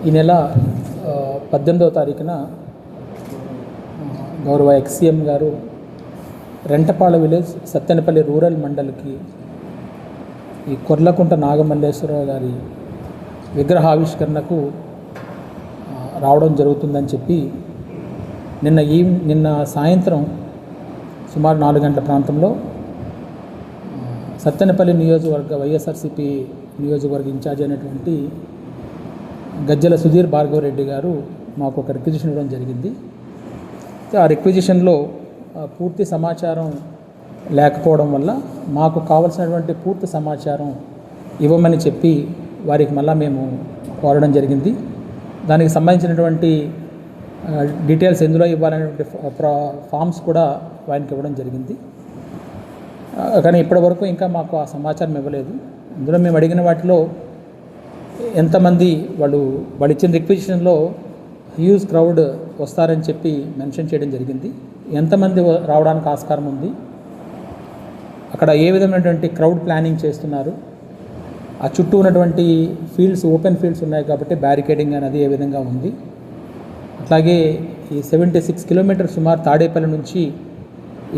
ఈ నెల 18వ తారీఖున గౌరవ ఎక్స్సీఎం గారు రెంటపాళ విలేజ్ సత్తెనపల్లి రూరల్ మండల్కి ఈ కొర్లకుంట నాగమల్లేశ్వరరావు గారి విగ్రహావిష్కరణకు రావడం జరుగుతుందని చెప్పి నిన్న సాయంత్రం సుమారు 4 గంటల ప్రాంతంలో సత్తెనపల్లి నియోజకవర్గ వైఎస్ఆర్సీపీ నియోజకవర్గ ఇన్ఛార్జ్ అయినటువంటి గజ్జల సుధీర్ భార్గవ్ రెడ్డి గారు మాకు ఒక రిక్విజిషన్ ఇవ్వడం జరిగింది. ఆ రిక్విజిషన్లో పూర్తి సమాచారం లేకపోవడం వల్ల మాకు కావాల్సినటువంటి పూర్తి సమాచారం ఇవ్వమని చెప్పి వారికి మళ్ళా మేము కోరడం జరిగింది. దానికి సంబంధించినటువంటి డీటెయిల్స్ ఎందులో ఇవ్వాలనేటువంటి ఫామ్స్ కూడా వారికి ఇవ్వడం జరిగింది. కానీ ఇప్పటివరకు ఇంకా మాకు ఆ సమాచారం ఇవ్వలేదు. ఇందులో మేము అడిగిన వాటిలో ఎంతమంది వాళ్ళు ఇచ్చిన రిక్విజిషన్లో హ్యూజ్ క్రౌడ్ వస్తారని చెప్పి మెన్షన్ చేయడం జరిగింది. ఎంతమంది రావడానికి ఆస్కారం ఉంది, అక్కడ ఏ విధమైనటువంటి క్రౌడ్ ప్లానింగ్ చేస్తున్నారు, ఆ చుట్టూ ఉన్నటువంటి ఫీల్డ్స్ ఓపెన్ ఫీల్డ్స్ ఉన్నాయి కాబట్టి బ్యారికేడింగ్ అనేది ఏ విధంగా ఉంది, అట్లాగే ఈ 76 కిలోమీటర్స్ సుమారు తాడేపల్లి నుంచి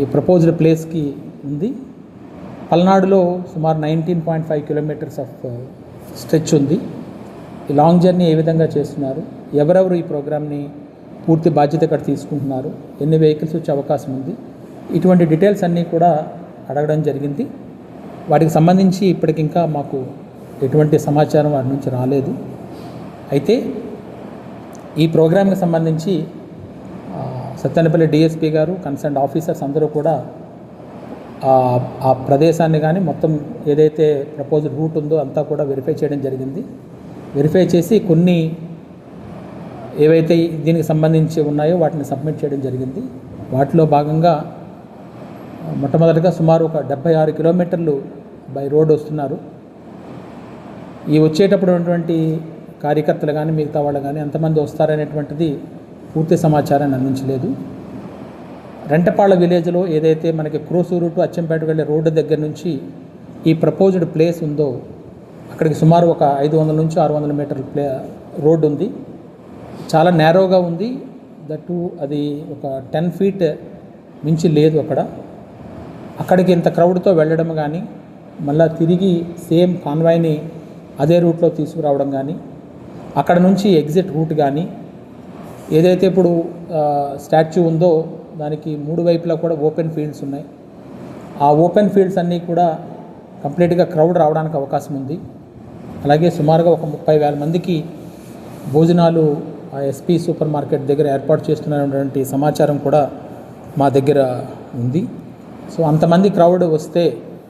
ఈ ప్రపోజ్డ్ ప్లేస్కి ఉంది. పల్నాడులో సుమారు 19.5 కిలోమీటర్స్ ఆఫ్ స్ట్రెచ్ ఉంది. ఈ లాంగ్ జర్నీ ఏ విధంగా చేస్తున్నారు, ఎవరెవరు ఈ ప్రోగ్రామ్ని పూర్తి బాధ్యత ఇక్కడ తీసుకుంటున్నారు, ఎన్ని వెహికల్స్ వచ్చే అవకాశం ఉంది, ఇటువంటి డీటెయిల్స్ అన్నీ కూడా అడగడం జరిగింది. వాటికి సంబంధించి ఇప్పటికింకా మాకు ఎటువంటి సమాచారం వాటి నుంచి రాలేదు. అయితే ఈ ప్రోగ్రామ్కి సంబంధించి సత్తెనపల్లి డిఎస్పీ గారు, కన్సర్న్ ఆఫీసర్స్ అందరూ కూడా ఆ ప్రదేశాన్ని కానీ మొత్తం ఏదైతే ప్రపోజ్డ్ రూట్ ఉందో అంతా కూడా వెరిఫై చేయడం జరిగింది. వెరిఫై చేసి కొన్ని ఏవైతే దీనికి సంబంధించి ఉన్నాయో వాటిని సబ్మిట్ చేయడం జరిగింది. వాటిలో భాగంగా మొట్టమొదటిగా సుమారు ఒక 76 కిలోమీటర్లు బై రోడ్ వస్తున్నారు. ఈ వచ్చేటప్పుడు ఉన్నటువంటి కార్యకర్తలు కానీ మిగతా వాళ్ళు కానీ ఎంతమంది వస్తారనేటువంటిది పూర్తి సమాచారాన్ని అందించలేదు. రెంటపాళ విలేజ్లో ఏదైతే మనకి క్రోసూరు టు అచ్చంపేట వెళ్ళే రోడ్డు దగ్గర నుంచి ఈ ప్రపోజ్డ్ ప్లేస్ ఉందో అక్కడికి సుమారు ఒక 500 నుంచి 600 మీటర్ల రోడ్డు ఉంది. చాలా నేరోగా ఉంది. దట్టు అది ఒక 10 ఫీట్ మించి లేదు. అక్కడికి ఇంత క్రౌడ్తో వెళ్ళడం కానీ మళ్ళీ తిరిగి సేమ్ కాన్వాయ్ని అదే రూట్లో తీసుకురావడం కానీ, అక్కడ నుంచి ఎగ్జిట్ రూట్ కానీ, ఏదైతే ఇప్పుడు స్టాచ్యూ ఉందో దానికి 3 వైపులా కూడా ఓపెన్ ఫీల్డ్స్ ఉన్నాయి. ఆ ఓపెన్ ఫీల్డ్స్ అన్నీ కూడా కంప్లీట్గా క్రౌడ్ రావడానికి అవకాశం ఉంది. అలాగే సుమారుగా ఒక 30,000 మందికి భోజనాలు ఆ ఎస్పీ సూపర్ మార్కెట్ దగ్గర ఏర్పాటు చేస్తున్నటువంటి సమాచారం కూడా మా దగ్గర ఉంది. సో అంతమంది క్రౌడ్ వస్తే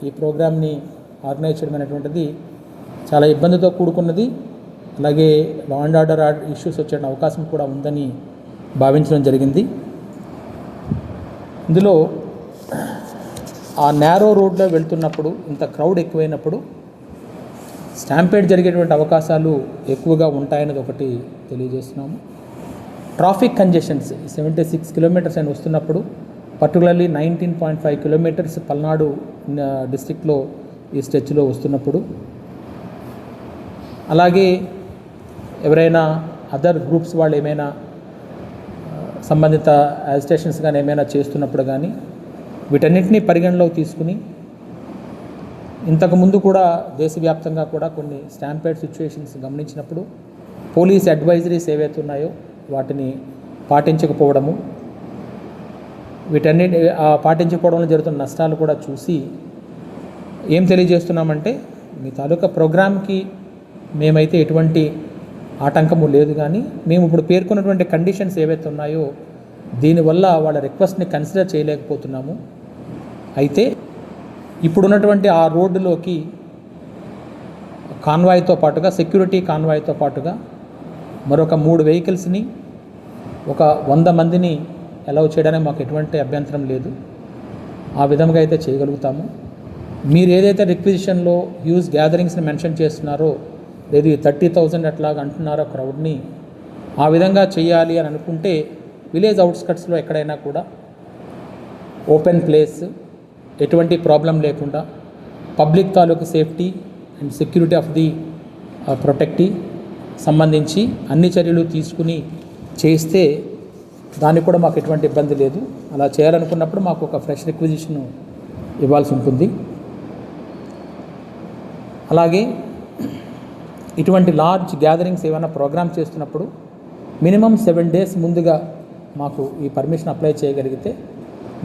ఈ ప్రోగ్రామ్ని ఆర్గనైజ్ చేయడం అనేటువంటిది చాలా ఇబ్బందితో కూడుకున్నది. అలాగే లా అండ్ ఆర్డర్ ఇష్యూస్ వచ్చే అవకాశం కూడా ఉందని భావించడం జరిగింది. ఇందులో ఆ నేరో రోడ్లో వెళ్తున్నప్పుడు ఇంత క్రౌడ్ ఎక్కువైనప్పుడు స్టాంపేడ్ జరిగేటువంటి అవకాశాలు ఎక్కువగా ఉంటాయనేది ఒకటి తెలియజేస్తున్నాము. ట్రాఫిక్ కంజెషన్స్ 76 కిలోమీటర్స్ అని వస్తున్నప్పుడు, పర్టికులర్లీ 19.5 కిలోమీటర్స్ పల్నాడు డిస్ట్రిక్ట్లో ఈ స్ట్రెచ్లో వస్తున్నప్పుడు, అలాగే ఎవరైనా అదర్ గ్రూప్స్ వాళ్ళు ఏమైనా సంబంధిత యాజిటేషన్స్ కానీ ఏమైనా చేస్తున్నప్పుడు కానీ వీటన్నిటినీ పరిగణలోకి తీసుకుని, ఇంతకుముందు కూడా దేశవ్యాప్తంగా కూడా కొన్ని స్టాంపేడ్ సిచ్యువేషన్స్ గమనించినప్పుడు పోలీస్ అడ్వైజరీస్ ఏవైతే ఉన్నాయో వాటిని పాటించకపోవడము, వీటన్నిటి పాటించకపోవడంలో జరుగుతున్న నష్టాలు కూడా చూసి ఏం తెలియజేస్తున్నామంటే, మీ తాలూకా ప్రోగ్రామ్కి మేమైతే ఎటువంటి ఆటంకము లేదు, కానీ మేము ఇప్పుడు పేర్కొన్నటువంటి కండిషన్స్ ఏవైతే ఉన్నాయో దీనివల్ల వాళ్ళ రిక్వెస్ట్ని కన్సిడర్ చేయలేకపోతున్నాము. అయితే ఇప్పుడున్నటువంటి ఆ రోడ్డులోకి కాన్వాయ్తో పాటుగా, సెక్యూరిటీ కాన్వాయ్తో పాటుగా మరొక 3 వెహికల్స్ని, ఒక 100 మందిని అలౌ చేయడానికి మాకు ఎటువంటి అభ్యంతరం లేదు. ఆ విధంగా అయితే చేయగలుగుతాము. మీరు ఏదైతే రిక్విజిషన్లో హ్యూజ్ గ్యాదరింగ్స్ని మెన్షన్ చేస్తున్నారో, లేదు 30,000 అట్లాగా అంటున్నారో క్రౌడ్ని, ఆ విధంగా చేయాలి అని అనుకుంటే విలేజ్ అవుట్స్కట్స్లో ఎక్కడైనా కూడా ఓపెన్ ప్లేస్, ఎటువంటి ప్రాబ్లం లేకుండా పబ్లిక్ తాలూకు safety and security of the protectee సంబంధించి అన్ని చర్యలు తీసుకుని చేస్తే దానికి కూడా మాకు ఎటువంటి ఇబ్బంది లేదు. అలా చేయాలనుకున్నప్పుడు మాకు ఒక ఫ్రెష్ రిక్విజిషన్ ఇవ్వాల్సి ఉంటుంది. అలాగే ఇటువంటి లార్జ్ గ్యాదరింగ్స్ ఏమైనా ప్రోగ్రామ్ చేస్తున్నప్పుడు మినిమం 7 days ముందుగా మాకు ఈ పర్మిషన్ అప్లై చేయగలిగితే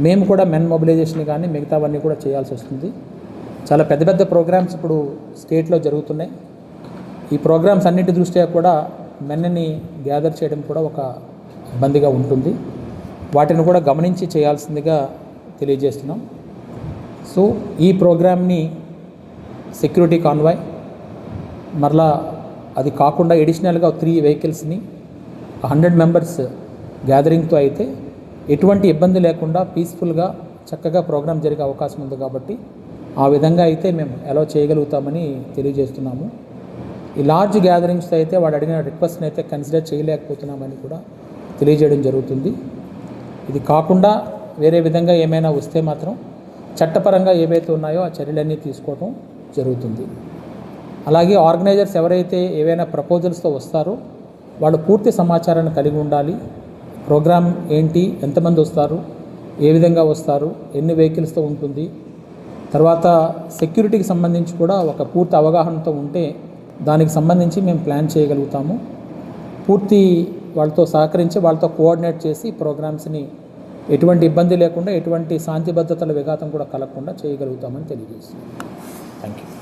మేము కూడా మెన్ మొబిలైజేషన్ కానీ మిగతావన్నీ కూడా చేయాల్సి వస్తుంది. చాలా పెద్ద పెద్ద ప్రోగ్రామ్స్ ఇప్పుడు స్టేట్లో జరుగుతున్నాయి. ఈ ప్రోగ్రామ్స్ అన్నిటి దృష్ట్యా కూడా మెన్ని గ్యాదర్ చేయడం కూడా ఒక ఇబ్బందిగా ఉంటుంది. వాటిని కూడా గమనించి చేయాల్సిందిగా తెలియజేస్తున్నాం. సో ఈ ప్రోగ్రామ్ని సెక్యూరిటీ కాన్వాయ్, మరలా అది కాకుండా ఎడిషనల్గా 3 vehiclesని 100 members గ్యాదరింగ్తో అయితే ఎటువంటి ఇబ్బంది లేకుండా పీస్ఫుల్గా చక్కగా ప్రోగ్రామ్ జరిగే అవకాశం ఉంది. కాబట్టి ఆ విధంగా అయితే మేము అలౌ చేయగలుగుతామని తెలియజేస్తున్నాము. ఈ లార్జ్ గ్యాదరింగ్స్ అయితే వాడు అడిగిన రిక్వెస్ట్ని అయితే కన్సిడర్ చేయలేకపోతున్నామని కూడా తెలియజేయడం జరుగుతుంది. ఇది కాకుండా వేరే విధంగా ఏమైనా వస్తే మాత్రం చట్టపరంగా ఏవైతే ఉన్నాయో ఆ చర్యలన్నీ తీసుకోవడం జరుగుతుంది. అలాగే ఆర్గనైజర్స్ ఎవరైతే ఏవైనా ప్రపోజల్స్తో వస్తారో వాళ్ళు పూర్తి సమాచారాన్ని కలిగి ఉండాలి. ప్రోగ్రామ్ ఏంటి, ఎంతమంది వస్తారు, ఏ విధంగా వస్తారు, ఎన్ని వెహికల్స్తో ఉంటుంది, తర్వాత సెక్యూరిటీకి సంబంధించి కూడా ఒక పూర్తి అవగాహనతో ఉంటే దానికి సంబంధించి మేము ప్లాన్ చేయగలుగుతాము. పూర్తి వాళ్ళతో సహకరించి వాళ్ళతో కోఆర్డినేట్ చేసి ప్రోగ్రామ్స్ని ఎటువంటి ఇబ్బంది లేకుండా ఎటువంటి శాంతి భద్రతల విఘాతం కూడా కలగకుండా చేయగలుగుతామని తెలియజేస్తున్నాం. Thank you.